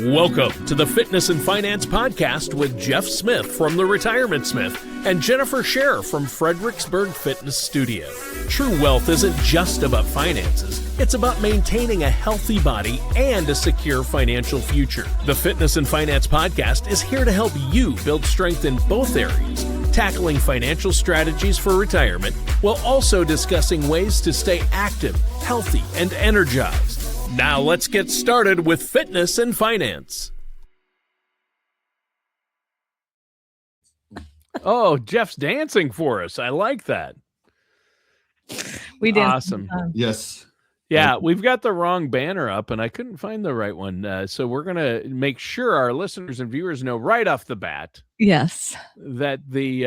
Welcome to the Fitness and Finance Podcast with Jeff Smith from The Retirement Smith and Jennifer Scherer from Fredericksburg Fitness Studio. True wealth isn't just about finances. It's about maintaining a healthy body and a secure financial future. The Fitness and Finance Podcast is here to help you build strength in both areas, tackling financial strategies for retirement while also discussing ways to stay active, healthy, and energized. Now let's get started with Fitness and Finance. Oh, Jeff's dancing for us. I like that. We did. Awesome. Yes. Yeah, we've got the wrong banner up, and I couldn't find the right one. So we're going to make sure our listeners and viewers know right off the bat Yes. that the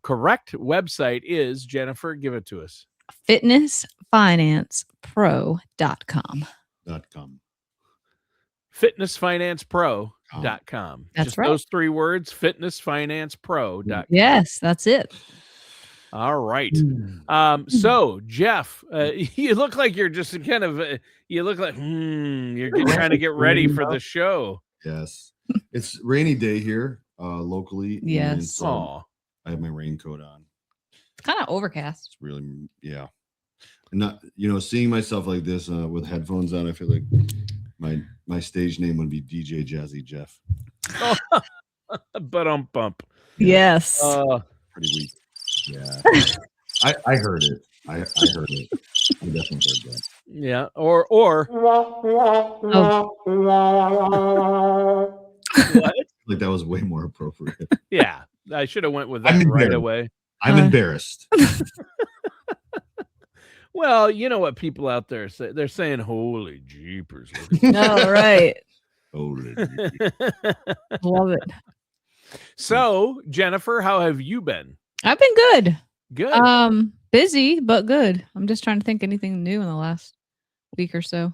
correct website is, Jennifer, give it to us. fitnessfinancepro.com. .com. fitnessfinancepro.com. That's Just right. those three words, fitnessfinancepro.com. Yes, that's it. All right. So, Jeff, you look like you're just kind of, you look like, you're trying to get ready for the show. Yes. It's rainy day here locally. and Yes. so Aw. I have my raincoat on. It's kind of overcast. It's really, yeah. And not, seeing myself like this with headphones on, I feel like my stage name would be DJ Jazzy Jeff. But bump. Yes. Pretty weak. Yeah. I heard it. I heard it. I definitely heard that. Yeah. Or what? Like that was way more appropriate. Yeah. I should have went with that I'm right embarrassed. away. I'm embarrassed. Well, you know what people out there say? They're saying, holy jeepers. No, right. Holy. Love it. So, Jennifer, how have you been? I've been good. Good. Busy, but good. I'm just trying to think anything new in the last week or so.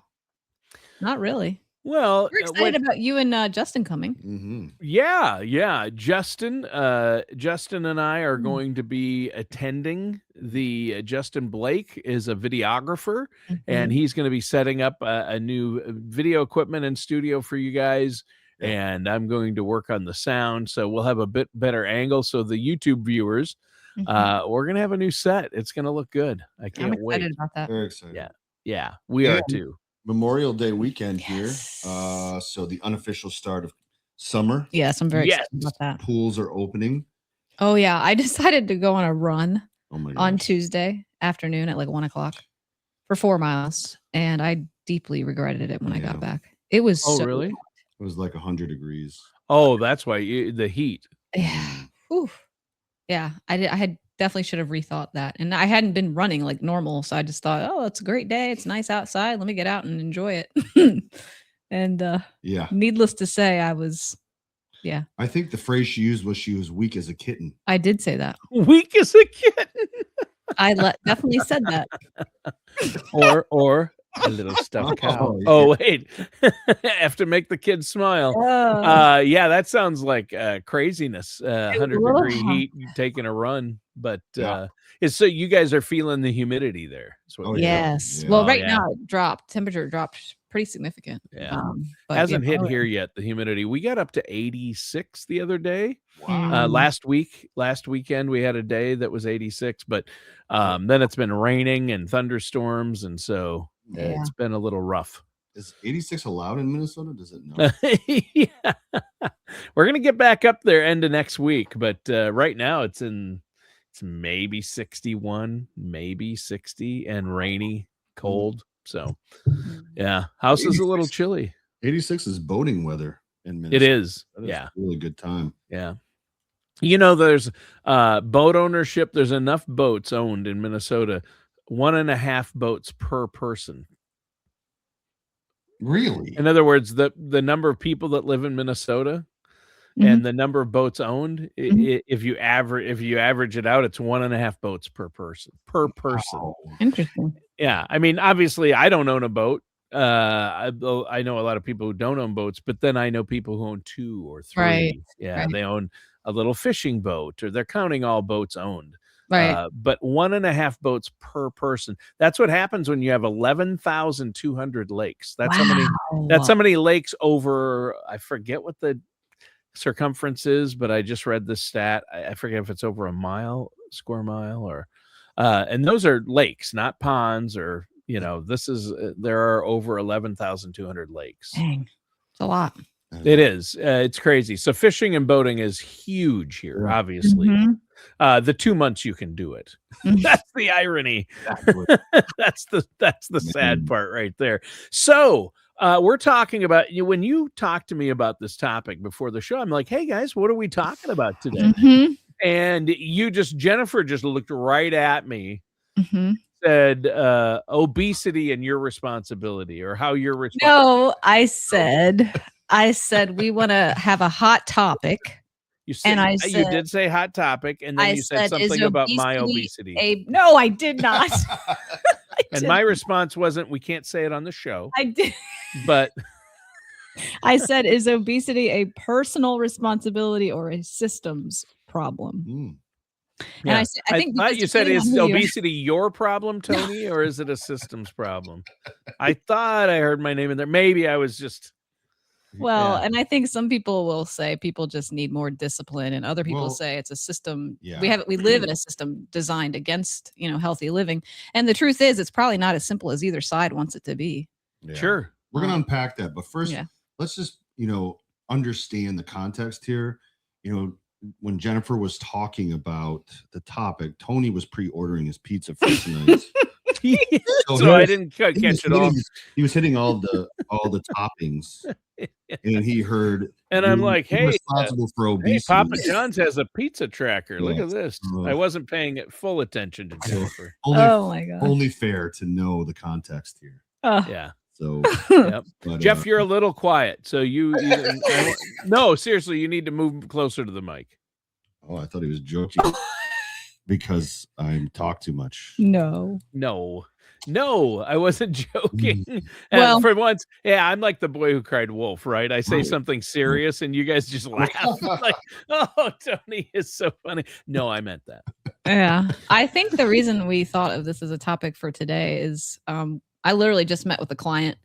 Not really. Well, We're excited about you and Justin coming. Mm-hmm. yeah. Justin and I are going to be attending the Justin Blake is a videographer, and he's going to be setting up a new video equipment and studio for you guys. And I'm going to work on the sound, so we'll have a bit better angle. So the YouTube viewers, we're going to have a new set. It's going to look good. I can't I'm wait. excited about that. Very excited. Yeah, we are too. Memorial Day weekend Yes. here. So the unofficial start of summer. Yes, I'm very Yes. excited about that. Pools are opening. Oh, yeah. I decided to go on a run Oh my on gosh. Tuesday afternoon at like 1:00 for 4 miles. And I deeply regretted it when I Yeah. got back. It was Oh, so really? It was like 100 degrees. Oh, that's why the heat. Yeah. Whew. Yeah. I had definitely should have rethought that. And I hadn't been running like normal. So I just thought, oh, it's a great day. It's nice outside. Let me get out and enjoy it. And Yeah. needless to say, I I think the phrase she used was she was weak as a kitten. I did say that. Weak as a kitten. I definitely said that. or a little stuffed cow. Oh, yeah. Oh, wait. I have to make the kids smile. Yeah, that sounds like craziness. 100-degree heat, taking a run. But Yeah. so you guys are feeling the humidity there. Is what Oh, we're- yeah. Yes. Yeah. Well, Oh, right yeah. now temperature dropped pretty significant. Yeah. But Hasn't yeah, hit here yet, the humidity. We got up to 86 the other day. Wow. Last weekend, we had a day that was 86, but then it's been raining and thunderstorms, and so Yeah. it's been a little rough. Is 86 allowed in Minnesota? Does it know? Yeah. We're gonna get back up there end of next week, but right now it's maybe 61, maybe 60, and rainy, cold. So yeah, house is a little 86. chilly. 86 is boating weather in Minnesota. It is. That is Yeah. a really good time. Yeah. There's boat ownership. There's enough boats owned in Minnesota, 1.5 boats per person. Really? In other words, the number of people that live in Minnesota and the number of boats owned, if you average it out, it's 1.5 boats per person. Wow. Interesting. Yeah. I mean, obviously I don't own a boat. I know a lot of people who don't own boats, but then I know people who own 2 or 3. Right, Yeah. right. They own a little fishing boat, or they're counting all boats owned. Right. But 1.5 boats per person. That's what happens when you have 11,200 lakes. That's how many lakes over, I forget what the circumference is, but I just read this stat. I forget if it's over a square mile, or and those are lakes, not ponds, or there are over 11,200 lakes. Dang, it's a lot. It is. It's crazy. So fishing and boating is huge here, obviously. The 2 months you can do it. That's the irony. Exactly. that's the sad part right there. So we're talking about, when you talked to me about this topic before the show, I'm like, hey guys, what are we talking about today? And Jennifer just looked right at me, said obesity and your responsibility, or how you're responsible. No, I said we want to have a hot topic. You did say hot topic, and then you said something about my obesity. No, I did not. And my response wasn't, we can't say it on the show. I did. But I said, is obesity a personal responsibility or a systems problem? Yeah. And I thought you said, is obesity your problem, Tony, or is it a systems problem? I thought I heard my name in there. Maybe I was just... Well, and I think some people will say people just need more discipline, and other people say it's a system. Yeah. We live in a system designed against, healthy living. And the truth is, it's probably not as simple as either side wants it to be. Yeah. Sure. We're going to unpack that. But first, let's just, understand the context here. When Jennifer was talking about the topic, Tony was pre-ordering his pizza for tonight. So I didn't catch it all. He was hitting all the toppings, and he heard. And I'm like, "Hey, responsible for obesity." Hey, Papa John's has a pizza tracker. Look at this. I wasn't paying it full attention to Jennifer. Oh my god! Only fair to know the context here. Yeah. So, but, Jeff, you're a little quiet. So no, seriously, you need to move closer to the mic. Oh, I thought he was joking. Because I talk too much. No, I wasn't joking. Well, for once, I'm like the boy who cried wolf, right? I say something serious and you guys just laugh. Like, oh, Tony is so funny. No, I meant that. Yeah. I think the reason we thought of this as a topic for today is I literally just met with a client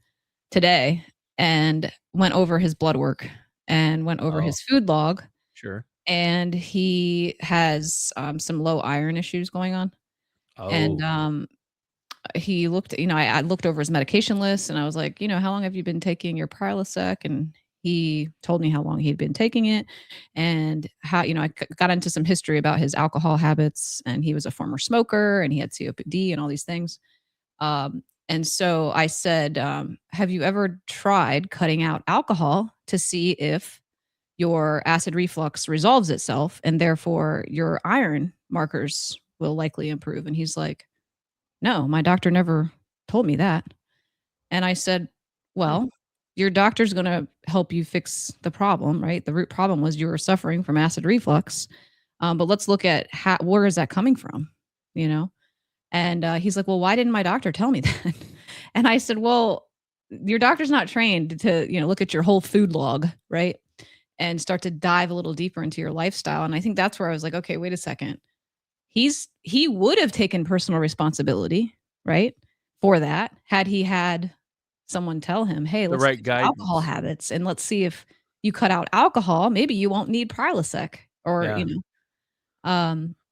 today and went over his blood work and went over his food log. Sure. And he has some low iron issues going on. And he looked, I looked over his medication list and I was like, how long have you been taking your Prilosec? And he told me how long he'd been taking it and how, I got into some history about his alcohol habits, and he was a former smoker and he had COPD and all these things. And so I said, have you ever tried cutting out alcohol to see if your acid reflux resolves itself and therefore your iron markers will likely improve? And he's like, no, my doctor never told me that. And I said, well, your doctor's going to help you fix the problem, right? The root problem was you were suffering from acid reflux. But let's look at where is that coming from, And he's like, well, why didn't my doctor tell me that? And I said, well, your doctor's not trained to, look at your whole food log, right? And start to dive a little deeper into your lifestyle. And I think that's where I was like, okay, wait a second. He would have taken personal responsibility, right, for that had he had someone tell him, hey, let's right guidance. Alcohol habits, and let's see if you cut out alcohol, maybe you won't need Prilosec, or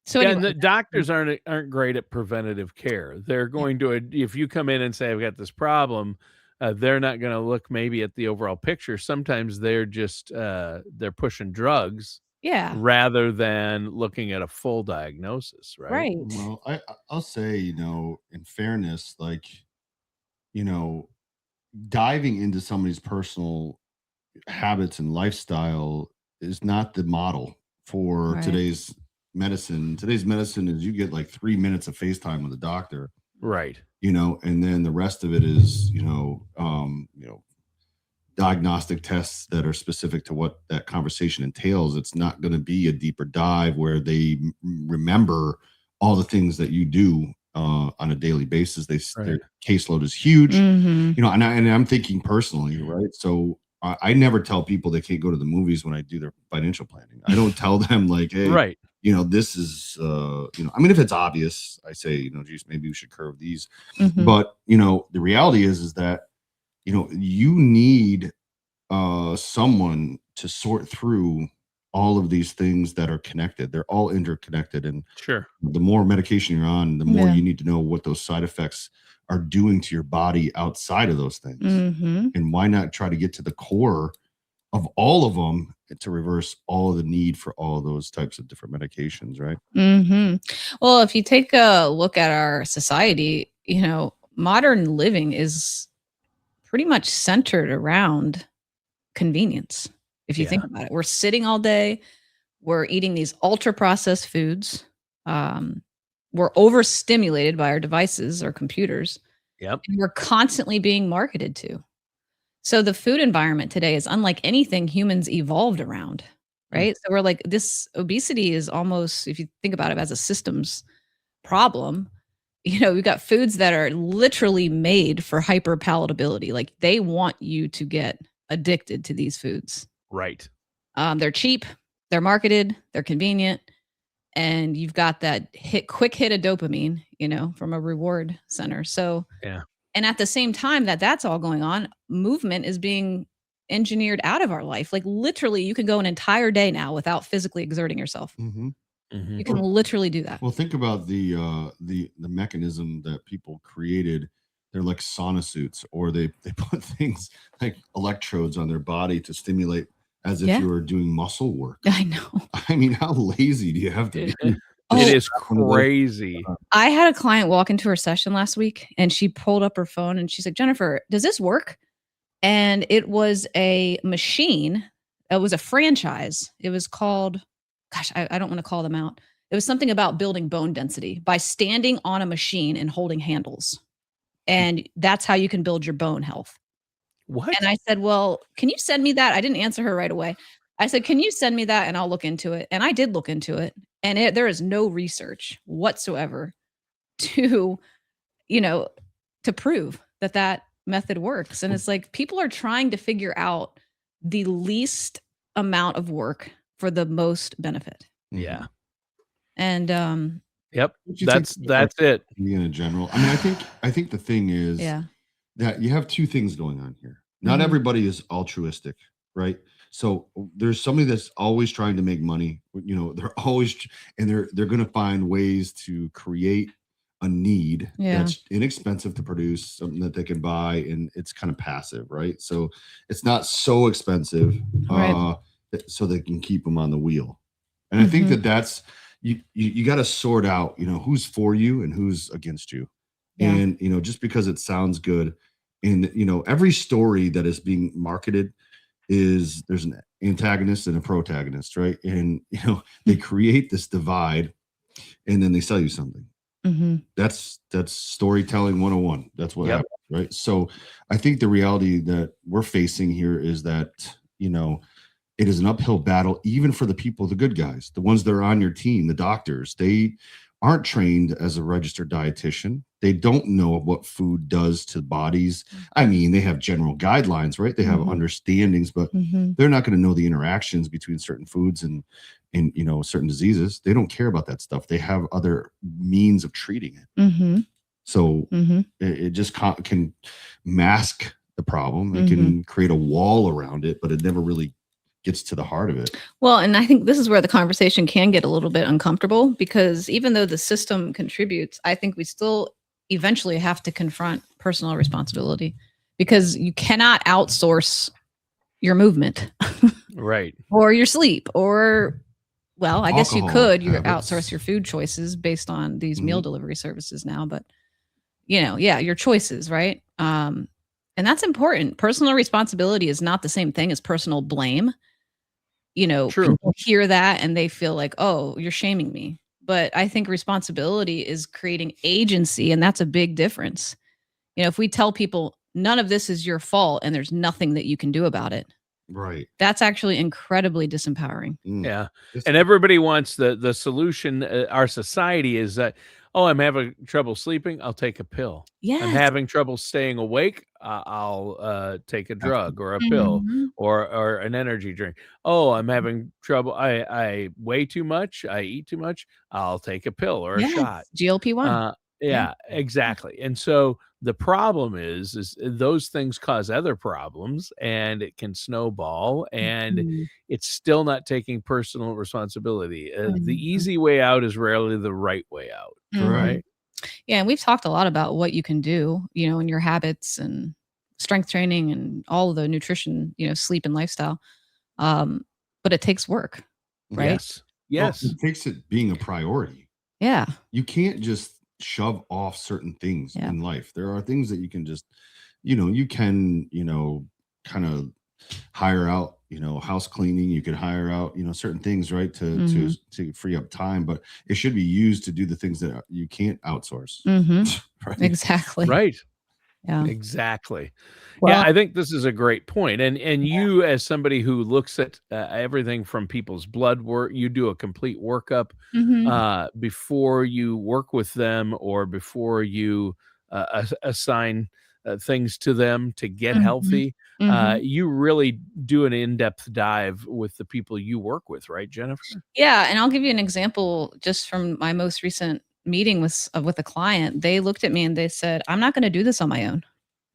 So anyway. And the doctors aren't great at preventative care. They're going to, if you come in and say, I've got this problem, they're not going to look maybe at the overall picture. Sometimes they're just, they're pushing drugs. Yeah. Rather than looking at a full diagnosis, right? Right. Well, I'll say, in fairness, like, diving into somebody's personal habits and lifestyle is not the model for today's medicine. Today's medicine is you get like 3 minutes of FaceTime with a doctor. Right. And then the rest of it is, diagnostic tests that are specific to what that conversation entails. It's not going to be a deeper dive where they remember all the things that you do on a daily basis. Their caseload is huge, and I'm thinking personally, right? So I never tell people they can't go to the movies when I do their financial planning. I don't tell them like, hey, this is, I mean, if it's obvious, I say, geez, maybe we should curve these. Mhm. But, the reality is that, you need someone to sort through all of these things that are connected. They're all interconnected. And Sure. the more medication you're on, the more Yeah. you need to know what those side effects are doing to your body outside of those things. Mhm. And why not try to get to the core of all of them to reverse all of the need for all of those types of different medications, right? Mhm. Well, if you take a look at our society, modern living is pretty much centered around convenience. If you think Yeah. about it, we're sitting all day, we're eating these ultra processed foods. We're overstimulated by our devices or computers, Yep. and we're constantly being marketed to. So the food environment today is unlike anything humans evolved around, right? So we're like, this obesity is almost, if you think about it as a systems problem, we've got foods that are literally made for hyper palatability. Like they want you to get addicted to these foods. Right. They're cheap, they're marketed, they're convenient, and you've got that quick hit of dopamine, from a reward center. So, Yeah. and at the same time that that's all going on, movement is being engineered out of our life. Like literally, you can go an entire day now without physically exerting yourself. Mm-hmm. Mhm. You can literally do that. Well, think about the mechanism that people created. They're like sauna suits, or they put things like electrodes on their body to stimulate as if Yeah. you were doing muscle work. I know. I mean, how lazy do you have to be? It Oh, is One of those- crazy. I had a client walk into her session last week and she pulled up her phone and she said, "Jennifer, does this work?" And it was a machine. It was a franchise. It was called, gosh, I don't want to call them out. It was something about building bone density by standing on a machine and holding handles. And that's how you can build your bone health. What? And I said, "Well, can you send me that?" I didn't answer her right away. I said, "Can you send me that and I'll look into it?" And I did look into it. And there is no research whatsoever to, you know, to prove that that method works. And it's like people are trying to figure out the least amount of work for the most benefit. Yeah. And Yep. Don't you That's think it. in general? I mean, I think the thing is yeah. that you have two things going on here. Not Mhm. everybody is altruistic, right? So there's somebody that's always trying to make money. They're always and they're going to find ways to create a need Yeah. that's inexpensive to produce, something that they can buy, and it's kind of passive, right? So it's not so expensive, Right. so they can keep them on the wheel. And I think Mhm. that's you got to sort out, who's for you and who's against you. Yeah. And just because it sounds good, and every story that is being marketed there's an antagonist and a protagonist, right? And they create this divide and then they sell you something. Mhm. That's storytelling 101. That's what Yep. happens, right? So I think the reality that we're facing here is that it is an uphill battle, even for the people, the good guys, the ones that are on your team, the doctors. They aren't trained as a registered dietitian. They don't know what food does to bodies. I mean, they have general guidelines, right? They have Mhm. understandings, but Mhm. they're not going to know the interactions between certain foods and certain diseases. They don't care about that stuff. They have other means of treating it. Mhm. So Mhm. it just can mask the problem. It Mhm. can create a wall around it, but it never really gets to the heart of it. Well, and I think this is where the conversation can get a little bit uncomfortable because even though the system contributes, I think we still eventually have to confront personal responsibility because you cannot outsource your movement Right. or your sleep or, well, I guess you Alcohol could. You habits. outsource your food choices based on these meal Mhm. delivery services now, but yeah, your choices, right? And that's important. Personal responsibility is not the same thing as personal blame. True. People hear that and they feel like, "Oh, you're shaming me." But I think responsibility is creating agency, and that's a big difference. If we tell people none of this is your fault and there's nothing that you can do about it, Right. That's actually incredibly disempowering. Yeah. It's- And everybody wants the solution. Our society is that, oh, I'm having trouble sleeping, I'll take a pill. I'm Yes. having trouble staying awake, I'll take a drug or a pill Mhm. or an energy drink. Oh, I'm having trouble. I weigh too much, I eat too much, I'll take a pill or a Yes. shot. GLP-1. Uh, yeah, exactly. And so the problem is those things cause other problems, and it can snowball, and Mhm. it's still not taking personal responsibility. The Mhm. easy way out is rarely the right way out, Mhm. right? Yeah, and we've talked a lot about what you can do, in your habits and strength training and all of the nutrition, sleep and lifestyle. But it takes work, right? Yes. Well, Yes. it takes it being a priority. Yeah. You can't just shove off certain things Yeah. in life. There are things that you can just, you can, kind of hire out, house cleaning. You could hire out, certain things, right, to free up time. But it should be used to do the things that you can't outsource. Right? Exactly. Right. Yeah. Exactly. Well, Yeah, I think this is a great point. And you, as somebody who looks at everything from people's blood work, you do a complete workup before you work with them or before you assign things to them to get healthy. You really do an in-depth dive with the people you work with, right, Jennifer? Yeah, and I'll give you an example just from my most recent meeting with a client. They looked at me and they said, "I'm not going to do this on my own."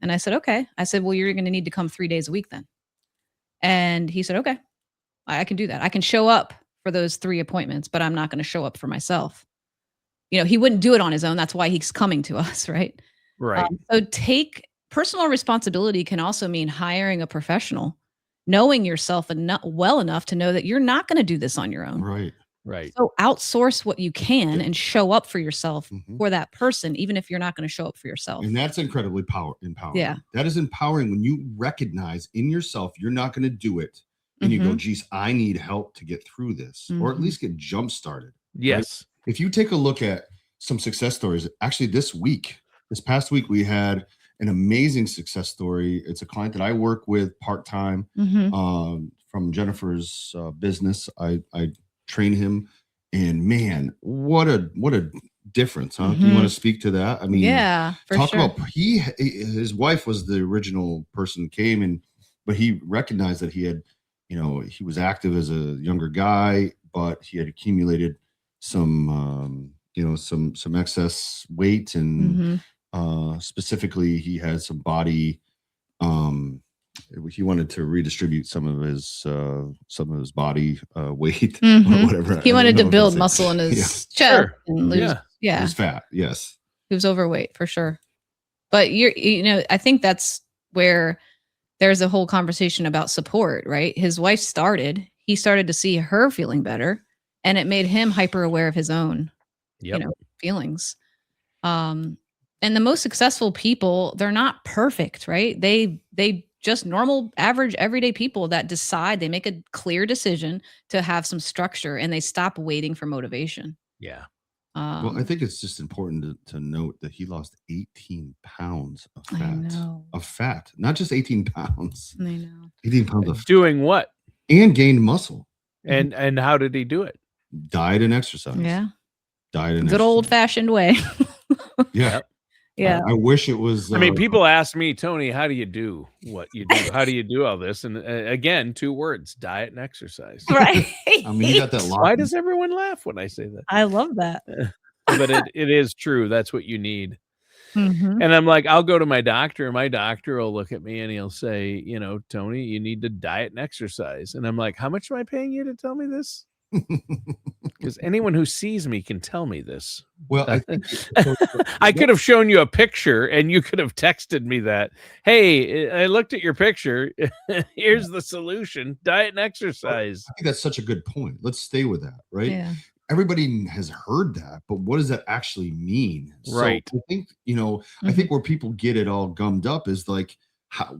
And I said, "Okay." I said, "Well, you're going to need to come 3 days a week then." And he said, "Okay, I can do that. I can show up for those 3 appointments, but I'm not going to show up for myself." He wouldn't do it on his own. That's why he's coming to us, right? Right. So take personal responsibility can also mean hiring a professional, knowing yourself well enough to know that you're not going to do this on your own. Right. Right. So outsource what you can and show up for yourself Mhm. for that person, even if you're not going to show up for yourself. And that's incredibly empowering. Yeah. That is empowering when you recognize in yourself you're not going to do it. And you go, geez, I need help to get through this, or at least get jump started. Yes. Right? If you take a look at some success stories, actually this past week, we had an amazing success story. It's a client that I work with part-time from Jennifer's business. I train him, and man, what a difference, huh? Do you want to speak to that? I mean, yeah, for talk sure. about his wife was the original person who came, but he recognized that he had, he was active as a younger guy, but he had accumulated some some excess weight, and specifically he had some body, he wanted to redistribute some of his body weight or whatever. He wanted to build muscle in his chest and lose. It was fat. Yes. He was overweight for sure. But I think that's where there's a whole conversation about support, right? His wife he started to see her feeling better, and it made him hyper aware of his own, feelings. And the most successful people, they're not perfect, right? They just normal, average, everyday people that decide, they make a clear decision to have some structure, and they stop waiting for motivation. Yeah. Well, I think it's just important to note that he lost 18 pounds of fat. I know. Of fat, not just 18 pounds. I know. 18 pounds of Doing what? And gained muscle. And how did he do it? Diet and exercise. Yeah. Diet and good old fashioned way. Yeah. Yeah. I wish it was. I mean, people ask me, Tony, how do you do what you do? How do you do all this? And again, 2 words: diet and exercise. Right. I mean, you got that. Why does everyone laugh when I say that? I love that. But it is true. That's what you need. Mhm. And I'm like, I'll go to my doctor, and my doctor will look at me and he'll say, Tony, you need to diet and exercise. And I'm like, how much am I paying you to tell me this? Because anyone who sees me can tell me this. Well, I could have shown you a picture and you could have texted me that, hey, I looked at your picture. Here's the solution: diet and exercise. I think that's such a good point. Let's stay with that, right? Yeah. Everybody has heard that, but what does that actually mean? Right. So I think, I think where people get it all gummed up is like, how,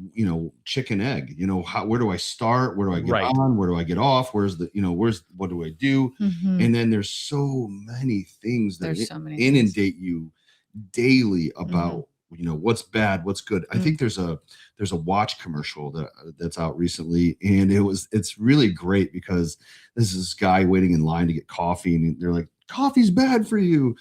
chicken egg, where do I start? Where do I get on? Where do I get off? What do I do? And then there's so many things that inundate you daily about what's bad, what's good. I think there's a watch commercial that's out recently, and it's really great because this is this guy waiting in line to get coffee, and they're like, coffee's bad for you.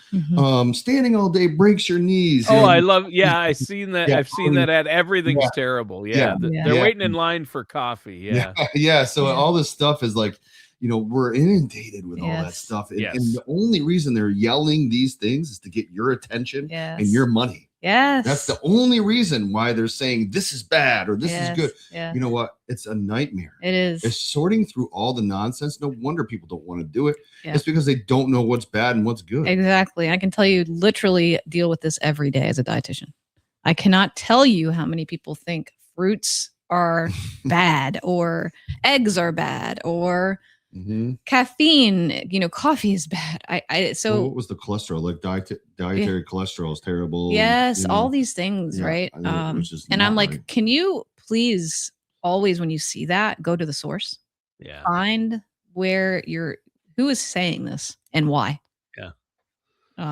Standing all day breaks your knees. Oh, I love. Yeah, I've seen that. Yeah, I've seen that ad. Everything's yeah, terrible. yeah, They're waiting in line for coffee. Yeah. yeah. So all this stuff is like, we're inundated with all that stuff, and the only reason they're yelling these things is to get your attention and your money. Yes. That's the only reason why they're saying this is bad or this is good. Yeah. You know what? It's a nightmare. It is. It's sorting through all the nonsense. No wonder people don't want to do it. Yeah. It's because they don't know what's bad and what's good. Exactly. I can tell you literally deal with this every day as a dietitian. I cannot tell you how many people think fruits are bad or eggs are bad or caffeine, coffee is bad. So what was the cholesterol? Like dietary cholesterol is terrible. Yes, all these things, right? And I'm like, right. Can you please always, when you see that, go to the source? Yeah. Find who is saying this and why. Yeah.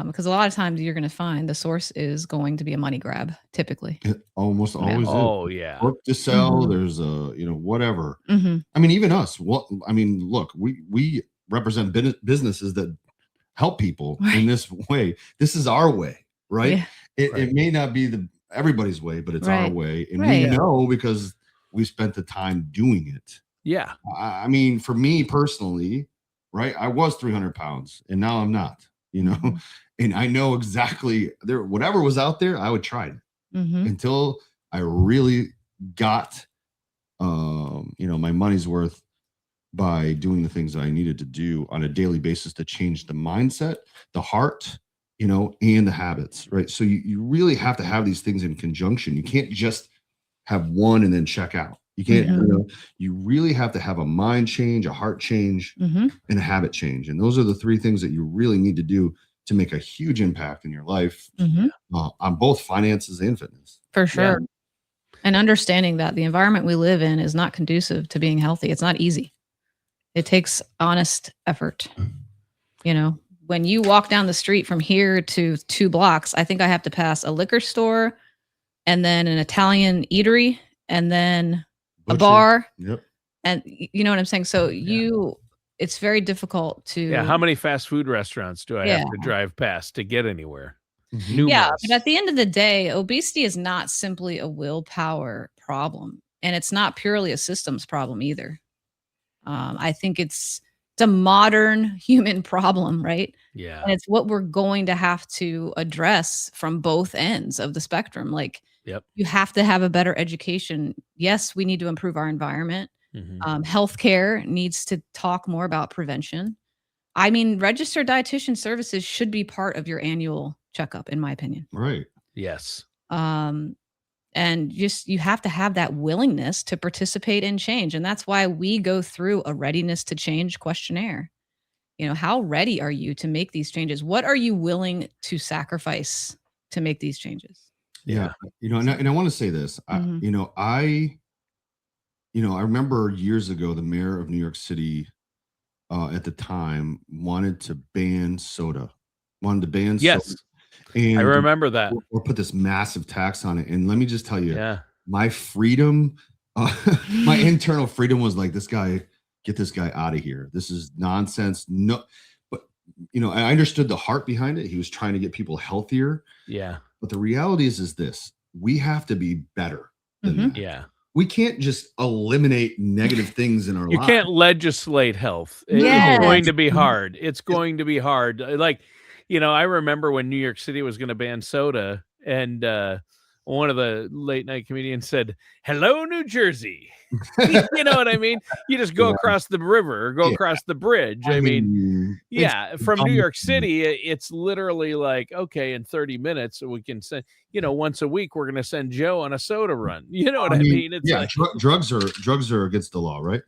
Because a lot of times you're going to find the source is going to be a money grab, typically. It almost always is. Oh, yeah. Work to sell. There's whatever. I mean, even us. Look, we represent businesses that help people in this way. This is our way, right? Yeah. It may not be everybody's way, but it's our way. And we know because we spent the time doing it. Yeah. I mean, for me personally, right, I was 300 pounds and now I'm not. And I know exactly whatever was out there, I would try it until I really got, my money's worth by doing the things that I needed to do on a daily basis to change the mindset, the heart, and the habits, right? So you really have to have these things in conjunction. You can't just have one and then check out. You can't, you really have to have a mind change, a heart change, and a habit change. And those are the three things that you really need to do to make a huge impact in your life on both finances and fitness. For sure. Yeah. And understanding that the environment we live in is not conducive to being healthy. It's not easy. It takes honest effort. When you walk down the street from here to 2 blocks, I think I have to pass a liquor store and then an Italian eatery and then a bar. Yep. And you know what I'm saying? So it's very difficult to. Yeah. How many fast food restaurants do I have to drive past to get anywhere? Numerous. Yeah. But at the end of the day, obesity is not simply a willpower problem. And it's not purely a systems problem either. I think it's a modern human problem, right? Yeah. And it's what we're going to have to address from both ends of the spectrum. Like, you have to have a better education. Yes, we need to improve our environment. Healthcare needs to talk more about prevention. I mean, registered dietitian services should be part of your annual checkup, in my opinion. Right. Yes. And you have to have that willingness to participate in change. And that's why we go through a readiness to change questionnaire. How ready are you to make these changes? What are you willing to sacrifice to make these changes? Yeah. And I want to say this, I remember years ago, the mayor of New York City at the time wanted to ban soda. Soda. And I remember that. Or put this massive tax on it. And let me just tell you, my freedom, my internal freedom was like, get this guy out of here. This is nonsense. No, but I understood the heart behind it. He was trying to get people healthier. Yeah. But the reality is this: we have to be better than that. Yeah. We can't just eliminate negative things in our lives. You can't legislate health. It's going to be hard. It's going to be hard. Like, I remember when New York City was going to ban soda, and one of the late night comedians said, "Hello, New Jersey." You know what I mean? You just go across the river or go across the bridge. I mean, from New York City, it's literally like, okay, in 30 minutes we can send, once a week we're going to send Joe on a soda run. You know what I mean? It's like, drugs are against the law, right?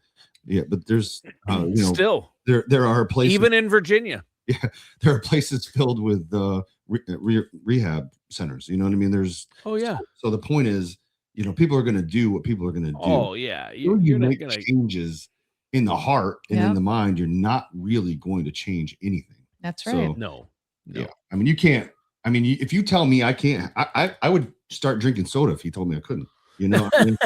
Yeah, but there's still there are places, even in Virginia. Yeah, there are places filled with rehab centers. You know what I mean? There's So the point is, people are going to do what people are going to do. Oh yeah, you're not going to changes in the heart and in the mind. You're not really going to change anything. That's right. So, no. Yeah, I mean, you can't I mean, if you tell me I can't, I would start drinking soda if you told me I couldn't. You know, I mean,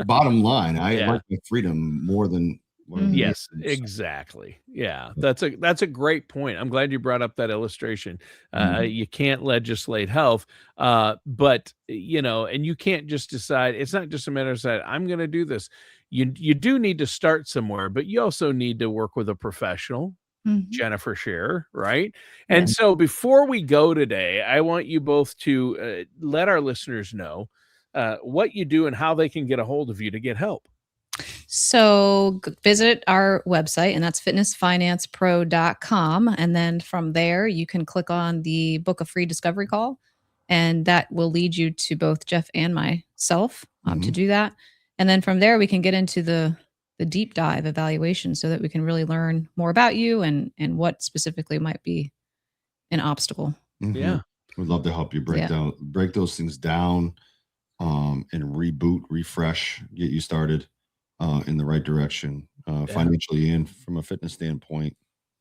bottom line, I Yeah. like my freedom more than Yes, anything, so. exactly. Yeah, that's a great point. I'm glad you brought up that illustration. You can't legislate health, but and you can't just decide. It's not just a matter of saying, I'm going to do this. You do need to start somewhere, but you also need to work with a professional. Mhm. Jennifer Scherer, right? Yeah. And so before we go today, I want you both to let our listeners know what you do and how they can get a hold of you to get help. So visit our website, and that's fitnessfinancepro.com. And then from there, you can click on the book a free discovery call, and that will lead you to both Jeff and myself to do that. And then from there, we can get into the deep dive evaluation so that we can really learn more about you and what specifically might be an obstacle. Yeah. We'd love to help you break those things down, and reboot, refresh, get you started in the right direction, financially and from a fitness standpoint.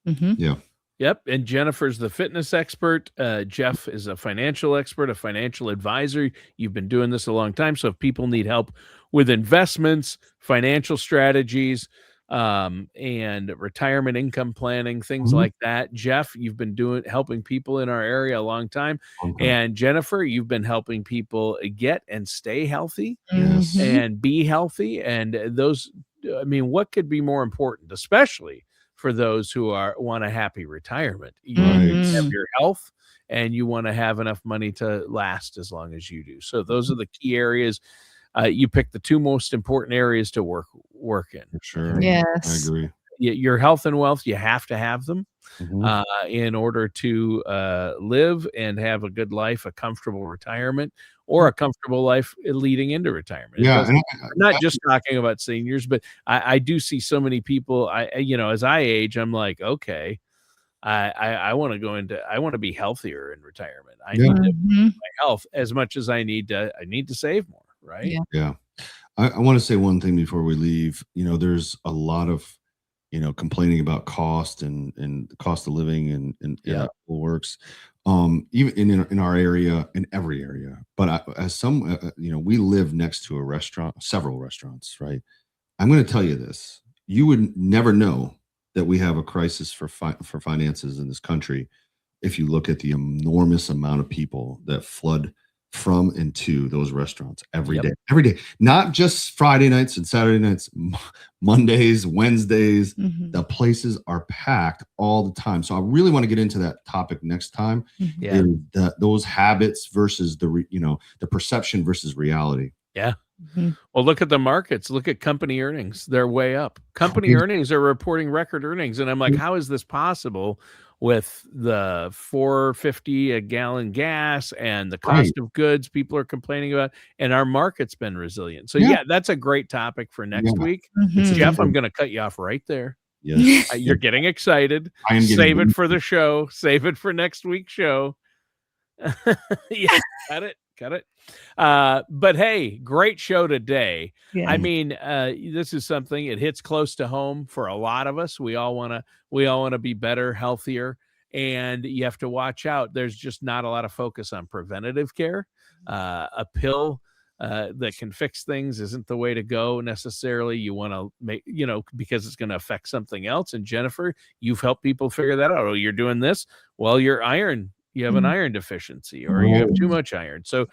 Yeah. Yep. And Jennifer's the fitness expert. Jeff is a financial expert, a financial advisor. You've been doing this a long time. So if people need help with investments, financial strategies, and retirement income planning, things like that, Jeff, you've been helping people in our area a long time. And Jennifer, you've been helping people get and stay healthy and be healthy. And those, I mean, what could be more important, especially for those who want a happy retirement? You have your health, and you want to have enough money to last as long as you do. So those are the key areas. You pick the two most important areas to work in. For sure. Yes. I agree. Your health and wealth, you have to have them in order to live and have a good life, a comfortable retirement, or a comfortable life leading into retirement. Yeah, I'm not just talking about seniors, but I do see so many people. As I age, I'm like, okay, I want to be healthier in retirement. I need to my health as much as I need to save more. Right. Yeah. I want to say one thing before we leave. there's a lot of complaining about cost and the cost of living and how it works, even in our area, in every area. But as some, we live next to a restaurant, several restaurants, right? I'm going to tell you this: you would never know that we have a crisis for finances in this country if you look at the enormous amount of people that flood from and to those restaurants every day, not just Friday nights and Saturday nights, Mondays, Wednesdays. The places are packed all the time. So I really want to get into that topic next time. Is those habits versus the perception versus reality. Yeah. Well, look at the markets. Look at company earnings. They're way up. Company earnings are reporting record earnings. And I'm like, how is this possible with the $4.50 a gallon gas and the cost of goods people are complaining about? And our market's been resilient. So that's a great topic for next week. Jeff, I'm going to cut you off right there. Yes. You're getting excited. Save it for the show. Save it for next week's show. Got it. But hey, great show today. I mean, this is something, it hits close to home for a lot of us. We all want to be better, healthier, and you have to watch out. There's just not a lot of focus on preventative care. A pill that can fix things isn't the way to go necessarily. You want to make, because it's going to affect something else. And Jennifer, you've helped people figure that out. Oh, you're doing this. Well, you have an iron deficiency, or you have too much iron. So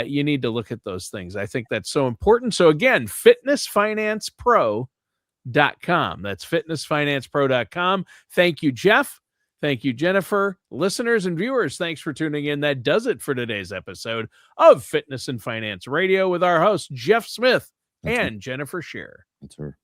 you need to look at those things. I think that's so important. So again, fitnessfinancepro.com. That's fitnessfinancepro.com. Thank you, Jeff. Thank you, Jennifer. Listeners and viewers, thanks for tuning in. That does it for today's episode of Fitness and Finance Radio with our host, Jeff Smith and Jennifer Scherer. That's her.